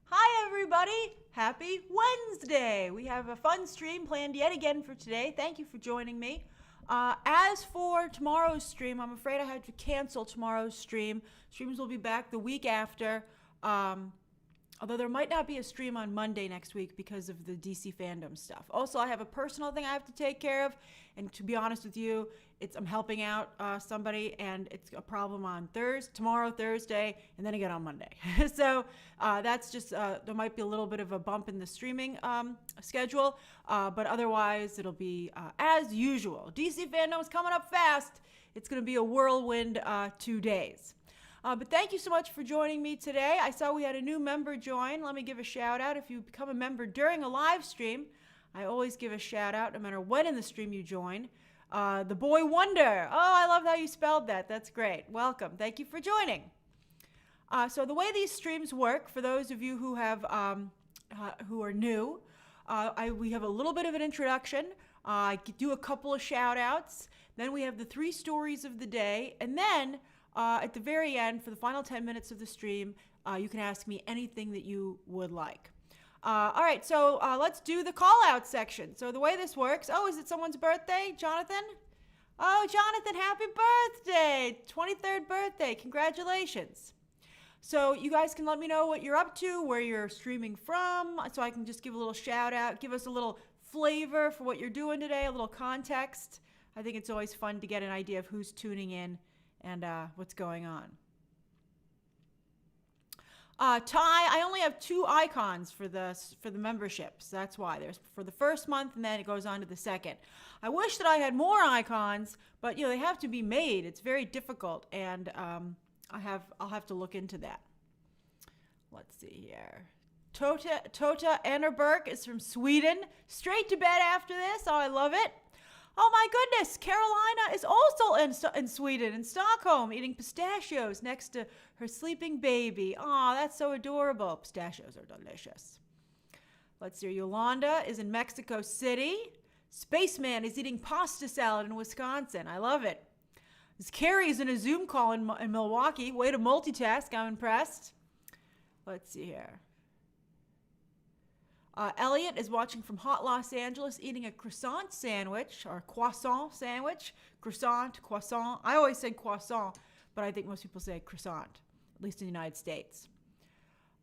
Hi, everybody. Happy Wednesday. We have a fun stream planned yet again for today. Thank you for joining me. As for tomorrow's stream, I'm afraid I had to cancel tomorrow's stream. Streams will be back the week after. Although there might not be a stream on Monday next week because of the DC fandom stuff. Also, I have a personal thing I have to take care of. And to be honest with you, I'm helping out somebody, and it's a problem on tomorrow, Thursday, and then again on Monday. So that's just, there might be a little bit of a bump in the streaming schedule, but otherwise it'll be as usual. DC fandom is coming up fast. It's going to be a whirlwind 2 days. But thank you so much for joining me today. I saw we had a new member join. Let me give a shout out. If you become a member during a live stream, I always give a shout out no matter when in the stream you join. The Boy Wonder. Oh, I love how you spelled that. That's great. Welcome. Thank you for joining. So the way these streams work, for those of you who have who are new, we have a little bit of an introduction. I do a couple of shout outs. Then we have the 3 stories of the day, and then at the very end, for the final 10 minutes of the stream, you can ask me anything that you would like. All right, so let's do the call-out section. So the way this works, is it someone's birthday? Jonathan? Oh, Jonathan, happy birthday! 23rd birthday, congratulations. So you guys can let me know what you're up to, where you're streaming from, so I can just give a little shout-out, give us a little flavor for what you're doing today, a little context. I think it's always fun to get an idea of who's tuning in and what's going on. Ty, I only have 2 icons for the memberships. That's why. There's for the first month, and then it goes on to the second. I wish that I had more icons, but they have to be made. It's very difficult, and I'll have to look into that. Let's see here. Tota Enerberg is from Sweden. Straight to bed after this. Oh, I love it. Oh my goodness, Carolina is also in Sweden, in Stockholm, eating pistachios next to her sleeping baby. Oh, that's so adorable. Pistachios are delicious. Let's see, Yolanda is in Mexico City. Spaceman is eating pasta salad in Wisconsin. I love it. Carrie is in a Zoom call in Milwaukee. Way to multitask. I'm impressed. Let's see here. Elliot is watching from hot Los Angeles, eating a croissant sandwich, or croissant sandwich. Croissant. I always say croissant, but I think most people say croissant, at least in the United States.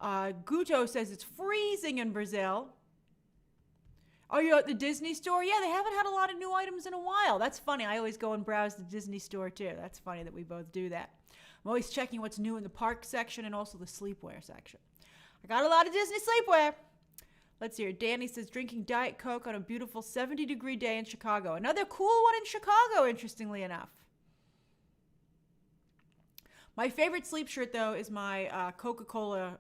Guto says it's freezing in Brazil. Are you at the Disney store? Yeah, they haven't had a lot of new items in a while. That's funny. I always go and browse the Disney store, too. That's funny that we both do that. I'm always checking what's new in the park section and also the sleepwear section. I got a lot of Disney sleepwear. Let's see here. Danny says drinking Diet Coke on a beautiful 70-degree day in Chicago. Another cool one in Chicago, interestingly enough. My favorite sleep shirt, though, is my Coca-Cola,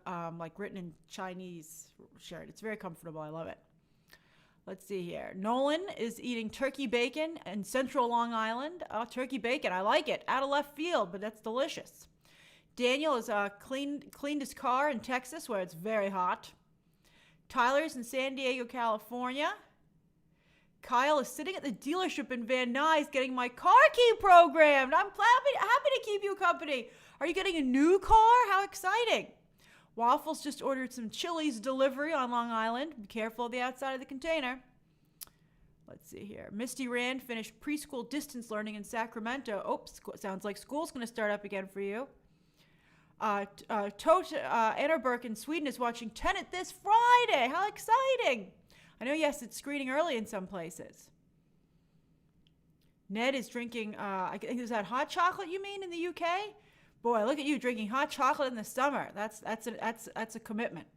written in Chinese shirt. It's very comfortable. I love it. Let's see here. Nolan is eating turkey bacon in central Long Island. Oh, turkey bacon. I like it. Out of left field, but that's delicious. Daniel has cleaned his car in Texas, where it's very hot. Tyler's in San Diego, California. Kyle is sitting at the dealership in Van Nuys getting my car key programmed. I'm happy to keep you company. Are you getting a new car? How exciting. Waffles just ordered some Chili's delivery on Long Island. Be careful of the outside of the container. Let's see here. Misty Rand finished preschool distance learning in Sacramento. Oops, sounds like school's going to start up again for you. Annerberg in Sweden is watching Tenet this Friday. How exciting! I know, yes, it's screening early in some places. Ned is drinking, I think is that hot chocolate you mean in the UK? Boy, look at you drinking hot chocolate in the summer. That's a commitment.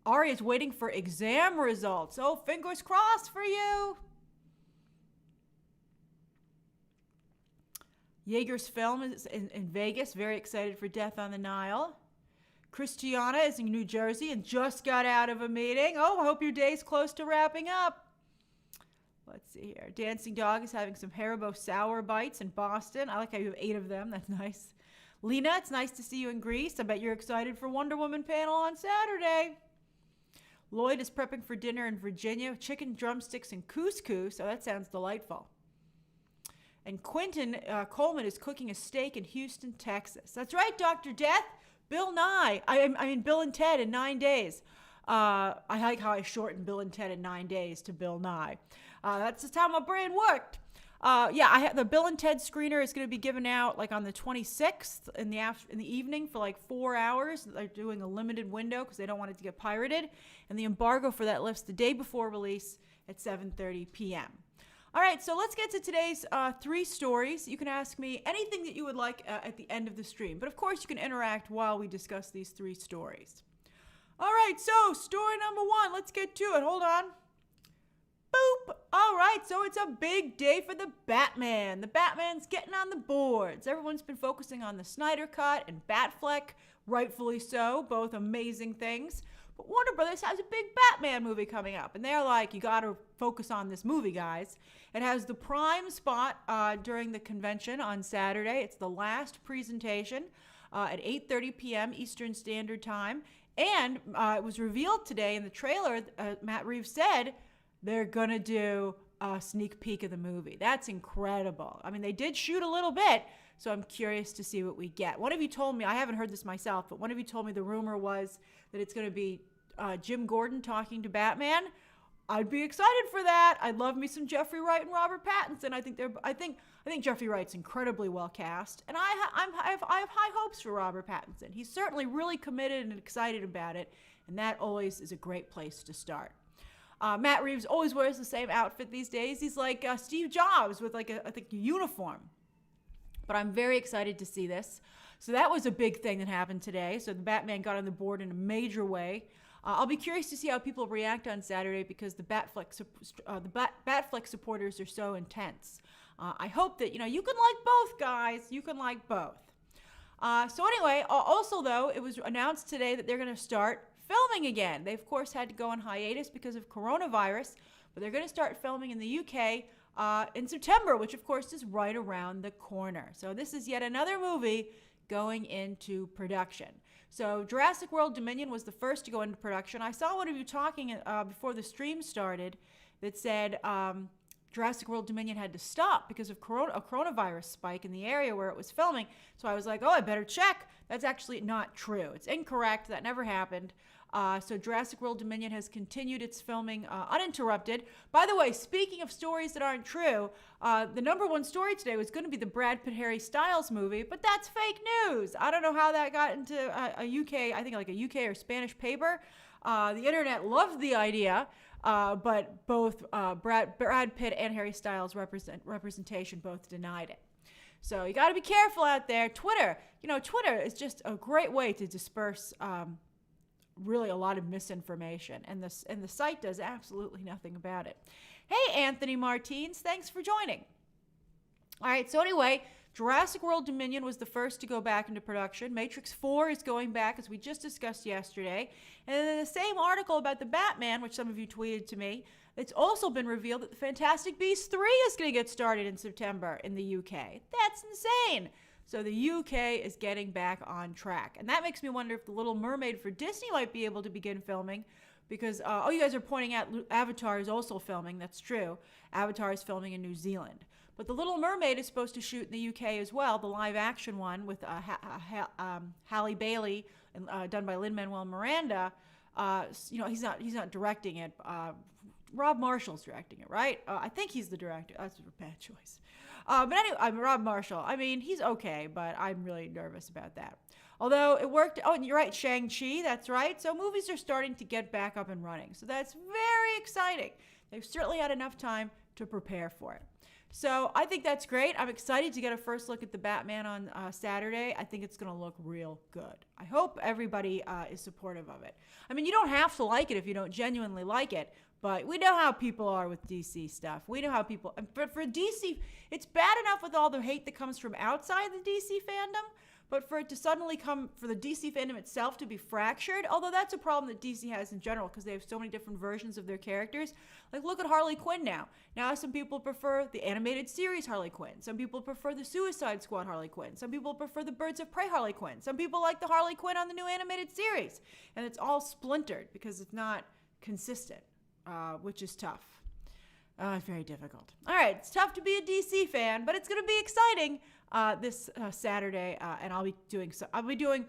Ari is waiting for exam results. Oh, fingers crossed for you. Jaeger's film is in Vegas. Very excited for Death on the Nile. Christiana is in New Jersey and just got out of a meeting. Oh, I hope your day's close to wrapping up. Let's see here. Dancing Dog is having some Haribo Sour Bites in Boston. I like how you have 8 of them. That's nice. Lena, it's nice to see you in Greece. I bet you're excited for Wonder Woman panel on Saturday. Lloyd is prepping for dinner in Virginia. Chicken drumsticks and couscous. Oh, that sounds delightful. and Quentin Coleman is cooking a steak in Houston, Texas. That's right, Dr. Death. Bill Nye. I mean, Bill and Ted in 9 days. I like how I shortened Bill and Ted in 9 days to Bill Nye. That's just how my brain worked. The Bill and Ted screener is going to be given out like on the 26th in the evening for like 4 hours. They're doing a limited window because they don't want it to get pirated, and the embargo for that lifts the day before release at 7:30 p.m. All right, so let's get to today's 3 stories. You can ask me anything that you would like at the end of the stream, but of course you can interact while we discuss these 3 stories. All right, so story number 1. Let's get to it. Hold on. Boop. All right, so it's a big day for the Batman. The Batman's getting on the boards. Everyone's been focusing on the Snyder Cut and Batfleck, rightfully so, both amazing things. But Warner Brothers has a big Batman movie coming up, and they're like, you got to focus on this movie, guys. It has the prime spot during the convention on Saturday. It's the last presentation at 8:30 p.m. Eastern Standard Time. And it was revealed today in the trailer, Matt Reeves said, they're going to do a sneak peek of the movie. That's incredible. I mean, they did shoot a little bit, so I'm curious to see what we get. One of you told me, I haven't heard this myself, but one of you told me the rumor was that it's going to be Jim Gordon talking to Batman. I'd be excited for that. I'd love me some Jeffrey Wright and Robert Pattinson. I think Jeffrey Wright's incredibly well cast, and I have high hopes for Robert Pattinson. He's certainly really committed and excited about it, and that always is a great place to start. Matt Reeves always wears the same outfit these days. He's like Steve Jobs with a uniform. But I'm very excited to see this. So that was a big thing that happened today. So the Batman got on the board in a major way. I'll be curious to see how people react on Saturday because the Batfleck supporters are so intense. I hope that, you can like both, guys. You can like both. So anyway, also though, it was announced today that they're going to start filming again. They, of course, had to go on hiatus because of coronavirus, but they're going to start filming in the UK in September, which, of course, is right around the corner. So this is yet another movie going into production. So Jurassic World Dominion was the first to go into production. I saw one of you talking before the stream started that said Jurassic World Dominion had to stop because of a coronavirus spike in the area where it was filming. So I was like, oh, I better check. That's actually not true. It's incorrect. That never happened. So Jurassic World Dominion has continued its filming uninterrupted. By the way, speaking of stories that aren't true, the number 1 story today was going to be the Brad Pitt Harry Styles movie, but that's fake news. I don't know how that got into a UK, I think like a UK or Spanish paper. The internet loved the idea, but both Brad Pitt and Harry Styles representation both denied it. So you got to be careful out there. Twitter is just a great way to disperse really a lot of misinformation, and the site does absolutely nothing about it. Hey, Anthony Martins, thanks for joining. All right, so anyway, Jurassic World Dominion was the first to go back into production. Matrix 4 is going back, as we just discussed yesterday. And in the same article about the Batman, which some of you tweeted to me, it's also been revealed that the Fantastic Beasts 3 is going to get started in September in the UK. That's insane. So the UK is getting back on track. And that makes me wonder if The Little Mermaid for Disney might be able to begin filming because, you guys are pointing out Avatar is also filming. That's true. Avatar is filming in New Zealand. But The Little Mermaid is supposed to shoot in the UK as well, the live-action one with Halle Bailey and done by Lin-Manuel Miranda. He's not directing it. Rob Marshall's directing it, right? I think he's the director. That's a bad choice. But anyway, Rob Marshall. I mean, he's okay, but I'm really nervous about that. Although it worked. Oh, and you're right, Shang-Chi. That's right. So movies are starting to get back up and running. So that's very exciting. They've certainly had enough time to prepare for it. So I think that's great. I'm excited to get a first look at the Batman on Saturday. I think it's going to look real good. I hope everybody is supportive of it. I mean, you don't have to like it if you don't genuinely like it. But we know how people are with DC stuff. We know how people, but for DC, it's bad enough with all the hate that comes from outside the DC fandom, but for it to suddenly come, for the DC fandom itself to be fractured, although that's a problem that DC has in general because they have so many different versions of their characters. Like, look at Harley Quinn now. Now some people prefer the animated series Harley Quinn. Some people prefer the Suicide Squad Harley Quinn. Some people prefer the Birds of Prey Harley Quinn. Some people like the Harley Quinn on the new animated series. And it's all splintered because it's not consistent. Which is tough. It's very difficult. All right, it's tough to be a DC fan, but it's going to be exciting this Saturday, and I'll be doing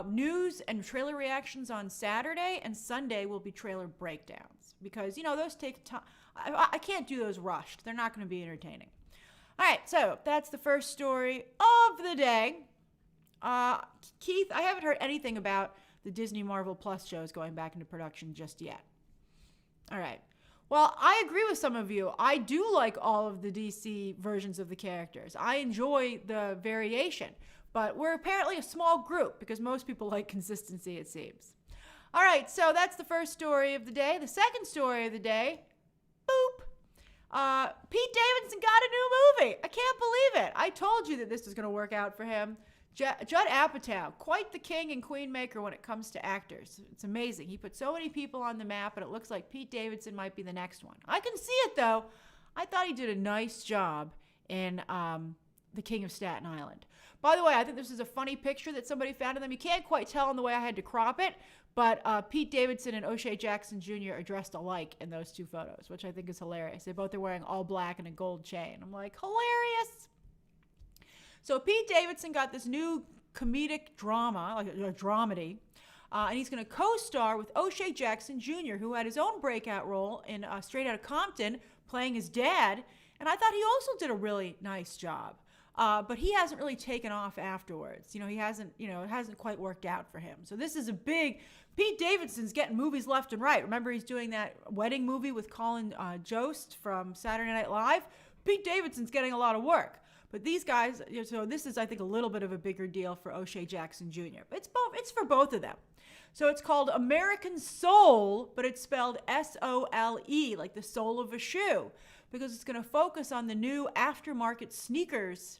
news and trailer reactions on Saturday, and Sunday will be trailer breakdowns because those take time. I can't do those rushed. They're not going to be entertaining. All right, so that's the first story of the day. Keith, I haven't heard anything about the Disney Marvel Plus shows going back into production just yet. All right. Well, I agree with some of you. I do like all of the DC versions of the characters. I enjoy the variation, but we're apparently a small group because most people like consistency, it seems. All right, so that's the first story of the day. The second story of the day, boop. Pete Davidson got a new movie. I can't believe it. I told you that this was going to work out for him. Judd Apatow, quite the king and queen maker when it comes to actors. It's amazing. He put so many people on the map, and it looks like Pete Davidson might be the next one. I can see it, though. I thought he did a nice job in The King of Staten Island. By the way, I think this is a funny picture that somebody found of them. You can't quite tell in the way I had to crop it, but Pete Davidson and O'Shea Jackson Jr. are dressed alike in those two photos, which I think is hilarious. They both are wearing all black and a gold chain. I'm like, hilarious. So Pete Davidson got this new comedic drama, like a dramedy, and he's going to co-star with O'Shea Jackson Jr., who had his own breakout role in Straight Outta Compton, playing his dad, and I thought he also did a really nice job. But he hasn't really taken off afterwards. He hasn't, it hasn't quite worked out for him. So this is a big, Pete Davidson's getting movies left and right. Remember, he's doing that wedding movie with Colin Jost from Saturday Night Live? Pete Davidson's getting a lot of work. But these guys, so this is, I think, a little bit of a bigger deal for O'Shea Jackson Jr. But it's for both of them. So it's called American Soul, but it's spelled S-O-L-E, like the sole of a shoe, because it's going to focus on the new aftermarket sneakers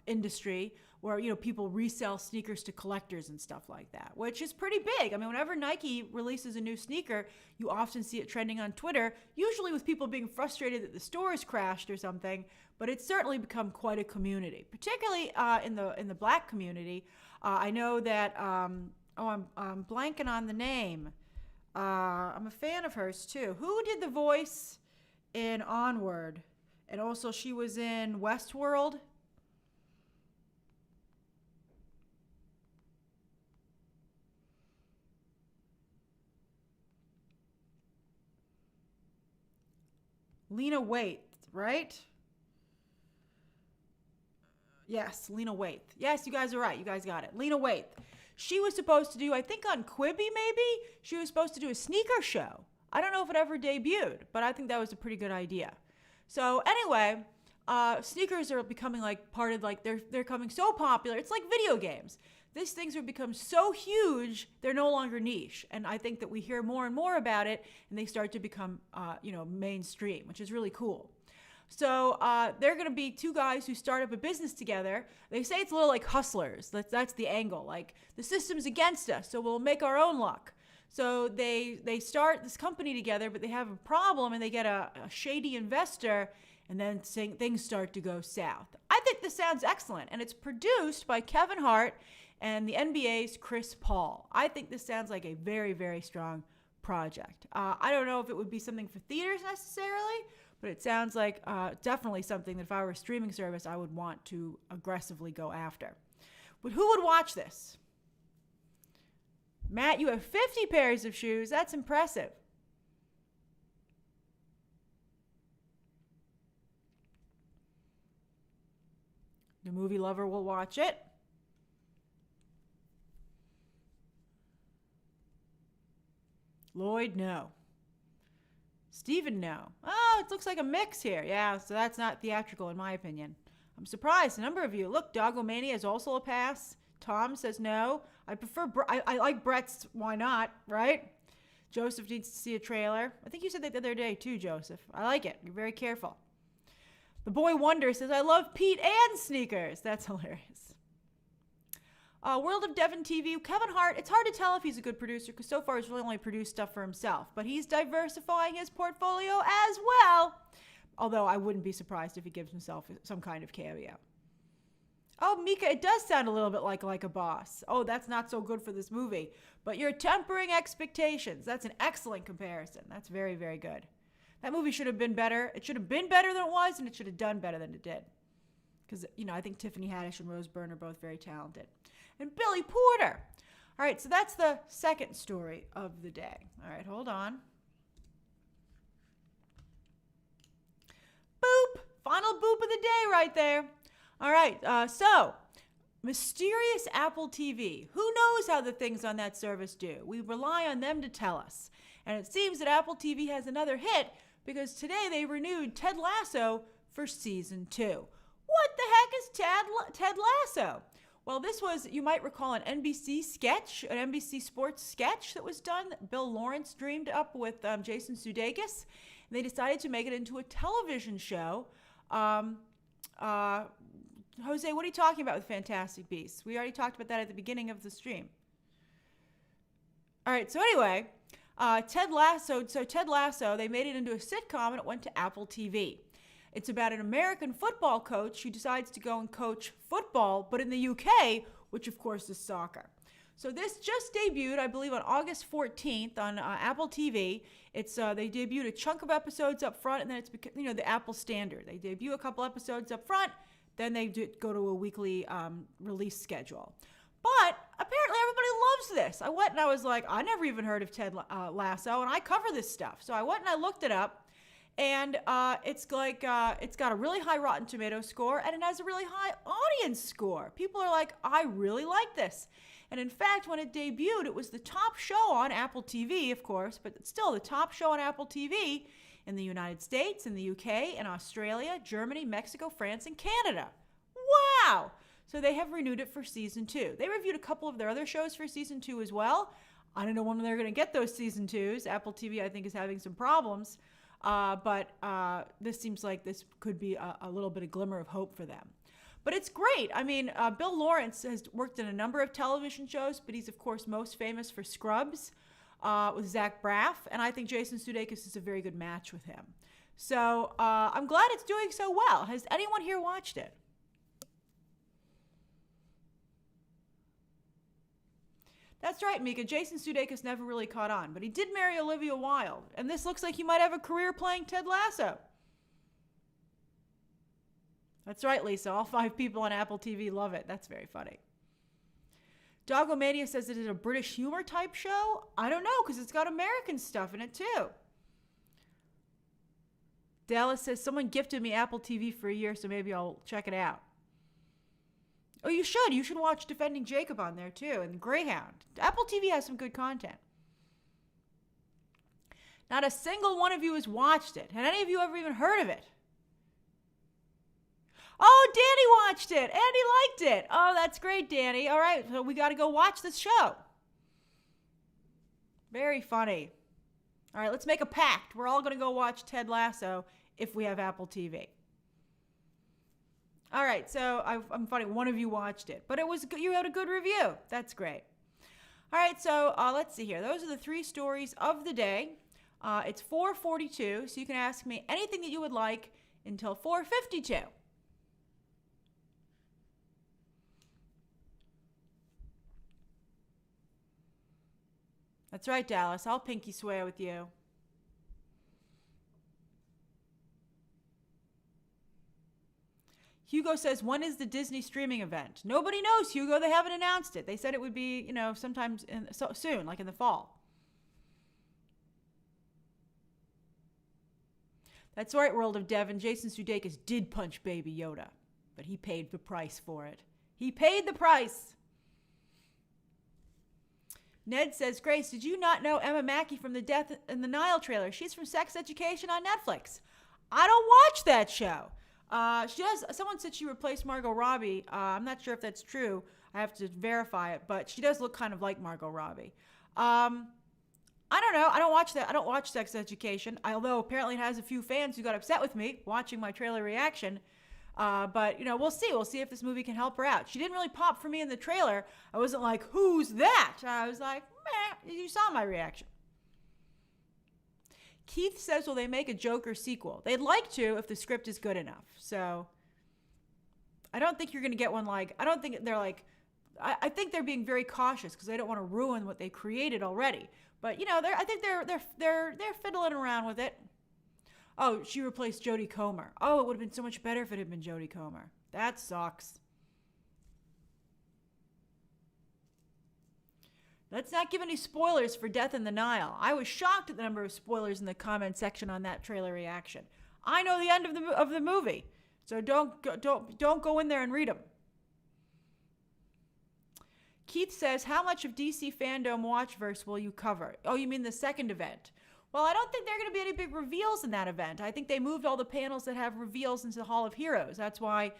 industry where, people resell sneakers to collectors and stuff like that, which is pretty big. I mean, whenever Nike releases a new sneaker, you often see it trending on Twitter, usually with people being frustrated that the stores crashed or something, but it's certainly become quite a community, particularly in the black community. I know that, I'm blanking on the name. I'm a fan of hers too. Who did the voice in Onward? And also she was in Westworld. Lena Waithe, right? Yes, Lena Waithe. Yes, you guys are right. You guys got it. Lena Waithe. She was supposed to do, I think on Quibi maybe, she was supposed to do a sneaker show. I don't know if it ever debuted, but I think that was a pretty good idea. So anyway, sneakers are becoming they're becoming so popular. It's like video games. These things have become so huge, they're no longer niche. And I think that we hear more and more about it, and they start to become, mainstream, which is really cool. So they're going to be two guys who start up a business together. They say it's a little like hustlers. That's the angle. Like, the system's against us, so we'll make our own luck. So they start this company together, but they have a problem, and they get a shady investor, and then things start to go south. I think this sounds excellent, and it's produced by Kevin Hart and the NBA's Chris Paul. I think this sounds like a very, very strong project. I don't know if it would be something for theaters necessarily, but it sounds like definitely something that if I were a streaming service, I would want to aggressively go after. But who would watch this? Matt, you have 50 pairs of shoes. That's impressive. The movie lover will watch it. Lloyd, no. Steven, no. Oh, it looks like a mix here. Yeah, so that's not theatrical in my opinion. I'm surprised. A number of you. Look, Doggomania is also a pass. Tom says no. I like Brett's why not, right? Joseph needs to see a trailer. I think you said that the other day too, Joseph. I like it. You're very careful. The Boy Wonder says, I love Pete and sneakers. That's hilarious. World of Devon TV, Kevin Hart, it's hard to tell if he's a good producer because so far he's really only produced stuff for himself, but he's diversifying his portfolio as well. Although I wouldn't be surprised if he gives himself some kind of cameo. Oh, Mika, it does sound a little bit like a boss. Oh, that's not so good for this movie. But you're tempering expectations. That's an excellent comparison. That's very, very good. That movie should have been better. It should have been better than it was, and it should have done better than it did. Because, I think Tiffany Haddish and Rose Byrne are both very talented. And Billy Porter. All right, so that's the second story of the day. All right, hold on. Boop. Final boop of the day right there. All right, so mysterious Apple TV. Who knows how the things on that service do? We rely on them to tell us. And it seems that Apple TV has another hit because today they renewed Ted Lasso for season 2. What the heck is Ted Lasso? Well, this was, you might recall, an NBC sketch, an NBC Sports sketch that was done that Bill Lawrence dreamed up with Jason Sudeikis. And they decided to make it into a television show. Jose, what are you talking about with Fantastic Beasts? We already talked about that at the beginning of the stream. All right, so anyway, Ted Lasso, they made it into a sitcom and it went to Apple TV. It's about an American football coach who decides to go and coach football, but in the UK, which of course is soccer. So this just debuted, I believe, on August 14th on Apple TV. It's they debuted a chunk of episodes up front, and then it's the Apple standard. They debut a couple episodes up front, then they go to a weekly release schedule. But apparently everybody loves this. I went and I was like, I never even heard of Ted Lasso, and I cover this stuff. So I went and I looked it up. And it's like it's got a really high Rotten Tomatoes score, and it has a really high audience score. People are like, I really like this. And in fact, when it debuted, it was the top show on Apple TV, of course, but it's still the top show on Apple TV in the United States, in the UK, in Australia, Germany, Mexico, France, and Canada. Wow! So they have renewed it for season 2. They reviewed a couple of their other shows for season 2 as well. I don't know when they're going to get those season 2s. Apple TV, I think, is having some problems. But this seems like this could be a little bit of glimmer of hope for them. But it's great. I mean, Bill Lawrence has worked in a number of television shows, but he's, of course, most famous for Scrubs with Zach Braff. And I think Jason Sudeikis is a very good match with him. So I'm glad it's doing so well. Has anyone here watched it? That's right, Mika. Jason Sudeikis never really caught on, but he did marry Olivia Wilde, and this looks like he might have a career playing Ted Lasso. That's right, Lisa. All 5 people on Apple TV love it. That's very funny. Doggomania says it is a British humor type show. I don't know, because it's got American stuff in it, too. Dallas says, someone gifted me Apple TV for a year, so maybe I'll check it out. Oh, you should. You should watch Defending Jacob on there, too, and Greyhound. Apple TV has some good content. Not a single one of you has watched it. Had any of you ever even heard of it? Oh, Danny watched it, and he liked it. Oh, that's great, Danny. All right, so we got to go watch this show. Very funny. All right, let's make a pact. We're all going to go watch Ted Lasso if we have Apple TV. All right, so I'm funny. One of you watched it, but you had a good review. That's great. All right, so let's see here. Those are the 3 stories of the day. It's 4:42, so you can ask me anything that you would like until 4:52. That's right, Dallas. I'll pinky swear with you. Hugo says, when is the Disney streaming event? Nobody knows, Hugo. They haven't announced it. They said it would be, sometimes soon, like in the fall. That's right, World of Devon. Jason Sudeikis did punch Baby Yoda, but he paid the price for it. He paid the price. Ned says, Grace, did you not know Emma Mackey from the Death in the Nile trailer? She's from Sex Education on Netflix. I don't watch that show. Someone said she replaced Margot Robbie. I'm not sure if that's true. I have to verify it, but she does look kind of like Margot Robbie. I don't know. I don't watch that. I don't watch Sex Education, although apparently it has a few fans who got upset with me watching my trailer reaction. But, we'll see. We'll see if this movie can help her out. She didn't really pop for me in the trailer. I wasn't like, who's that? I was like, meh, you saw my reaction. Keith says, will they make a Joker sequel? They'd like to if the script is good enough. So I don't think you're going to get one I don't think they're I think they're being very cautious because they don't want to ruin what they created already. But, I think they're fiddling around with it. Oh, she replaced Jodie Comer. Oh, it would have been so much better if it had been Jodie Comer. That sucks. Let's not give any spoilers for Death in the Nile. I was shocked at the number of spoilers in the comment section on that trailer reaction. I know the end of the movie, so don't go in there and read them. Keith says, how much of DC Fandom Watchverse will you cover? Oh, you mean the second event? Well, I don't think there are going to be any big reveals in that event. I think they moved all the panels that have reveals into the Hall of Heroes. That's why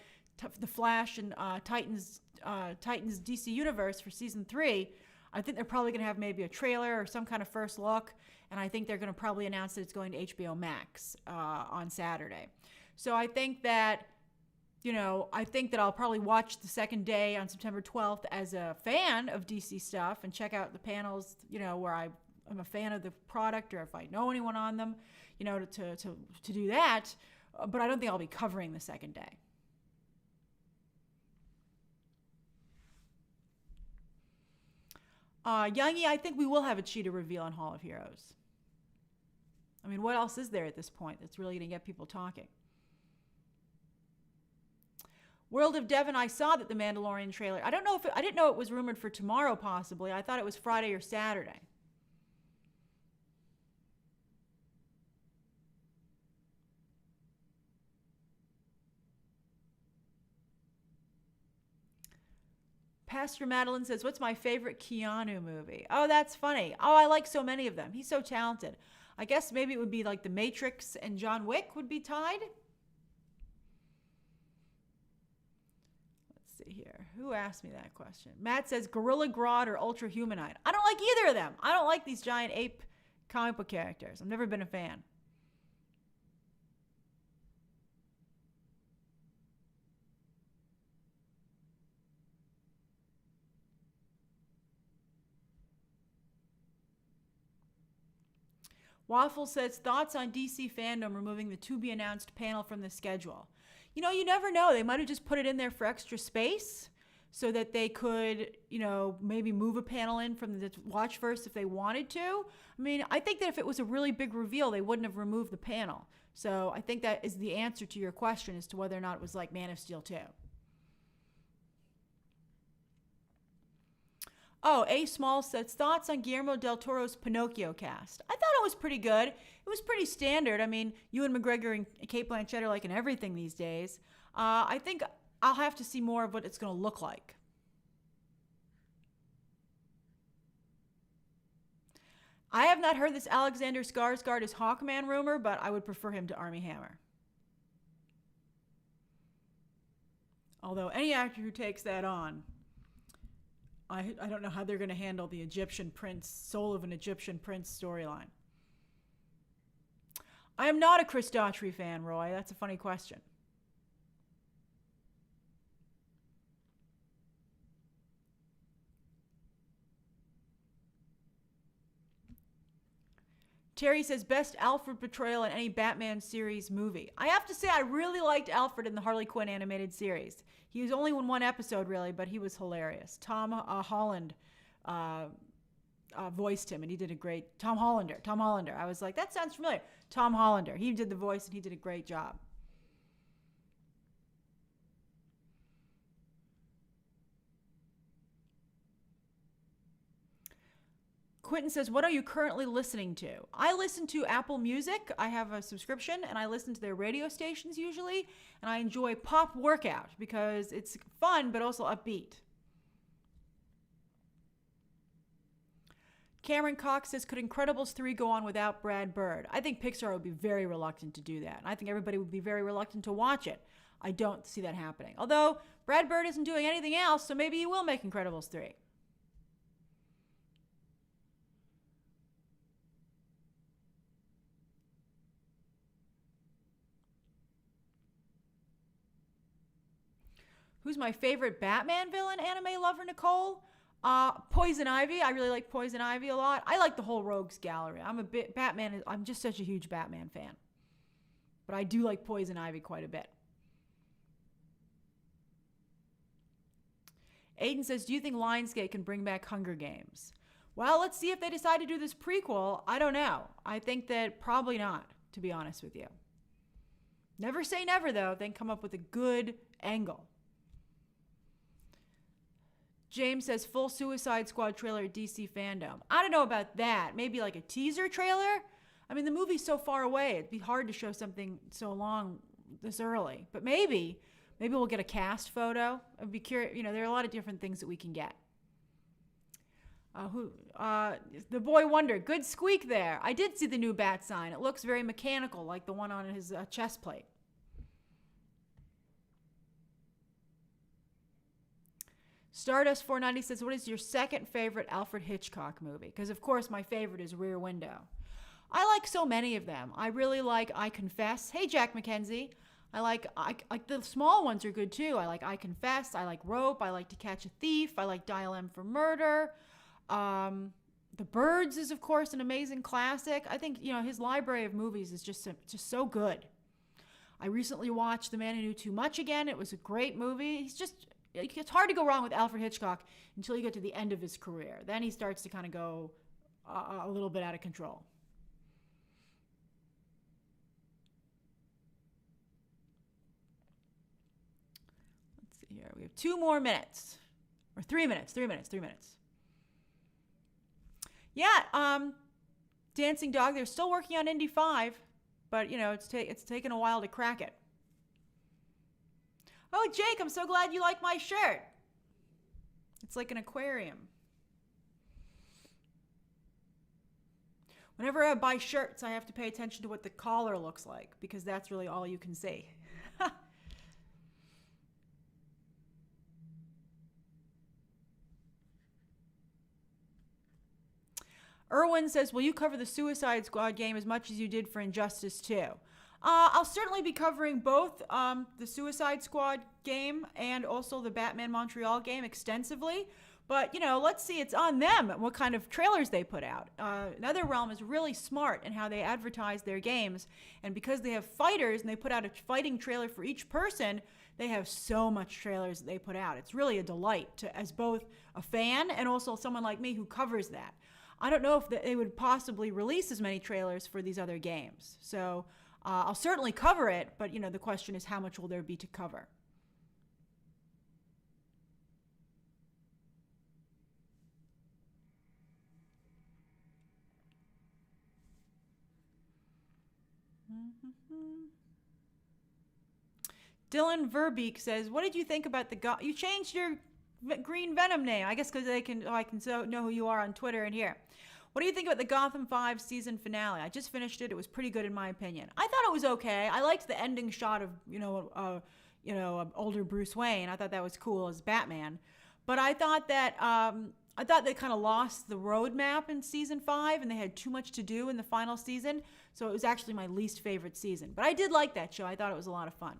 the Flash and Titans DC Universe for Season 3, I think they're probably going to have maybe a trailer or some kind of first look, and I think they're going to probably announce that it's going to HBO Max on Saturday. So I think that, I'll probably watch the second day on September 12th as a fan of DC stuff and check out the panels, where I'm a fan of the product or if I know anyone on them, to do that. But I don't think I'll be covering the second day. Youngie, I think we will have a cheetah reveal on Hall of Heroes. I mean, what else is there at this point that's really going to get people talking? World of Devon, I saw that the Mandalorian trailer. I didn't know it was rumored for tomorrow possibly. I thought it was Friday or Saturday. Pastor Madeline says, what's my favorite Keanu movie? Oh, that's funny. Oh, I like so many of them. He's so talented. I guess maybe it would be like The Matrix and John Wick would be tied. Let's see here. Who asked me that question? Matt says, Gorilla Grodd or Ultra Humanite. I don't like either of them. I don't like these giant ape comic book characters. I've never been a fan. Waffle says, thoughts on DC Fandom removing the to-be-announced panel from the schedule. You never know. They might have just put it in there for extra space so that they could, maybe move a panel in from the Watchverse if they wanted to. I mean, I think that if it was a really big reveal, they wouldn't have removed the panel. So I think that is the answer to your question as to whether or not it was like Man of Steel 2. Oh, A. Small says, thoughts on Guillermo del Toro's Pinocchio cast. I thought it was pretty good. It was pretty standard. I mean, Ewan McGregor and Cate Blanchett are like in everything these days. I think I'll have to see more of what it's going to look like. I have not heard this Alexander Skarsgård is Hawkman rumor, but I would prefer him to Armie Hammer. Although any actor who takes that on, I don't know how they're going to handle the Egyptian prince, soul of an Egyptian prince storyline. I am not a Chris Daughtry fan, Roy. That's a funny question. Terry says, best Alfred portrayal in any Batman series movie. I have to say, I really liked Alfred in the Harley Quinn animated series. He was only in one episode, really, but he was hilarious. Tom Holland voiced him, and he did a great... Tom Hollander. I was like, that sounds familiar. Tom Hollander. He did the voice, and he did a great job. Quentin says, what are you currently listening to? I listen to Apple Music. I have a subscription, and I listen to their radio stations usually, and I enjoy Pop Workout because it's fun but also upbeat. Cameron Cox says, could Incredibles 3 go on without Brad Bird? I think Pixar would be very reluctant to do that, and I think everybody would be very reluctant to watch it. I don't see that happening. Although, Brad Bird isn't doing anything else, so maybe he will make Incredibles 3. Who's my favorite Batman villain, anime lover Nicole? Poison Ivy. I really like Poison Ivy a lot. I like the whole Rogues Gallery. I'm just such a huge Batman fan. But I do like Poison Ivy quite a bit. Aiden says, do you think Lionsgate can bring back Hunger Games? Well, let's see if they decide to do this prequel. I don't know. I think that probably not, to be honest with you. Never say never, though. Then come up with a good angle. James says full Suicide Squad trailer at DC fandom. I don't know about that. Maybe like a teaser trailer? I mean, the movie's so far away. It'd be hard to show something so long this early. But maybe we'll get a cast photo. I'd be curious. There are a lot of different things that we can get. The boy wonder. Good squeak there. I did see the new bat sign. It looks very mechanical, like the one on his chest plate. Stardust 490 says, what is your second favorite Alfred Hitchcock movie? Because, of course, my favorite is Rear Window. I like so many of them. I really like I Confess. Hey, Jack McKenzie. I like the small ones are good, too. I like I Confess. I like Rope. I like To Catch a Thief. I like Dial M for Murder. The Birds is, of course, an amazing classic. I think, his library of movies is just so good. I recently watched The Man Who Knew Too Much again. It was a great movie. It's hard to go wrong with Alfred Hitchcock until you get to the end of his career. Then he starts to kind of go a little bit out of control. Let's see here. We have 2 more minutes. Or 3 minutes. Yeah, Dancing Dog, they're still working on Indy 5, but, it's taken a while to crack it. Oh, Jake, I'm so glad you like my shirt. It's like an aquarium. Whenever I buy shirts, I have to pay attention to what the collar looks like, because that's really all you can see. Erwin says, will you cover the Suicide Squad game as much as you did for Injustice 2? I'll certainly be covering both the Suicide Squad game and also the Batman Montreal game extensively. But, let's see. It's on them what kind of trailers they put out. NetherRealm is really smart in how they advertise their games. And because they have fighters and they put out a fighting trailer for each person, they have so much trailers that they put out. It's really a delight as both a fan and also someone like me who covers that. I don't know if they would possibly release as many trailers for these other games. So I'll certainly cover it, but, the question is how much will there be to cover? Dylan Verbeek says, what did you think about you changed your Green Venom name? I guess because I can know who you are on Twitter and here. What do you think about the Gotham 5 season finale? I just finished it. It was pretty good in my opinion. I thought it was okay. I liked the ending shot of, older Bruce Wayne. I thought that was cool as Batman. But I thought they kind of lost the roadmap in season 5 and they had too much to do in the final season. So it was actually my least favorite season. But I did like that show. I thought it was a lot of fun.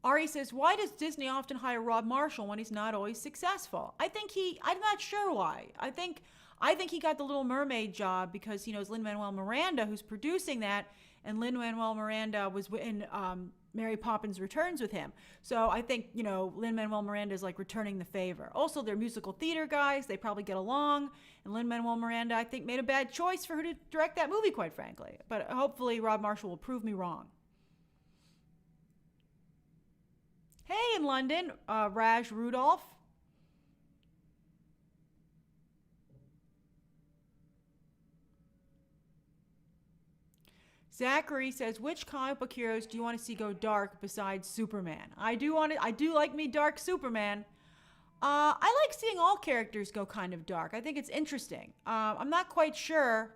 Ari says, why does Disney often hire Rob Marshall when he's not always successful? I'm not sure why. I think he got the Little Mermaid job because, it's Lin-Manuel Miranda who's producing that, and Lin-Manuel Miranda was in Mary Poppins Returns with him. So I think, Lin-Manuel Miranda is like returning the favor. Also, they're musical theater guys. They probably get along. And Lin-Manuel Miranda, I think, made a bad choice for her to direct that movie, quite frankly. But hopefully Rob Marshall will prove me wrong. Hey, in London, Raj Rudolph. Zachary says, which comic book heroes do you want to see go dark besides Superman? I do like me dark Superman. I like seeing all characters go kind of dark. I think it's interesting. I'm not quite sure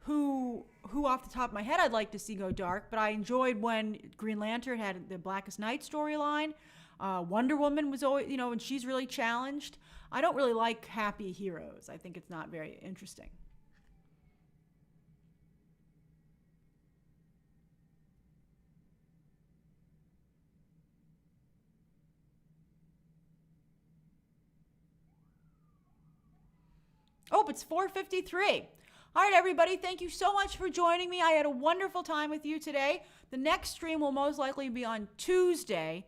who off the top of my head I'd like to see go dark, but I enjoyed when Green Lantern had the Blackest Night storyline. Wonder Woman was always, and she's really challenged. I don't really like happy heroes. I think it's not very interesting. Oh, it's 4:53. All right, everybody, thank you so much for joining me. I had a wonderful time with you today. The next stream will most likely be on Tuesday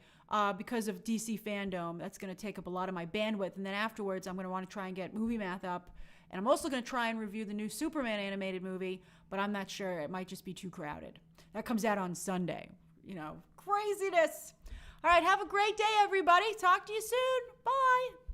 because of DC Fandom. That's going to take up a lot of my bandwidth. And then afterwards, I'm going to want to try and get Movie Math up. And I'm also going to try and review the new Superman animated movie, but I'm not sure. It might just be too crowded. That comes out on Sunday. You know, craziness. All right, have a great day, everybody. Talk to you soon. Bye.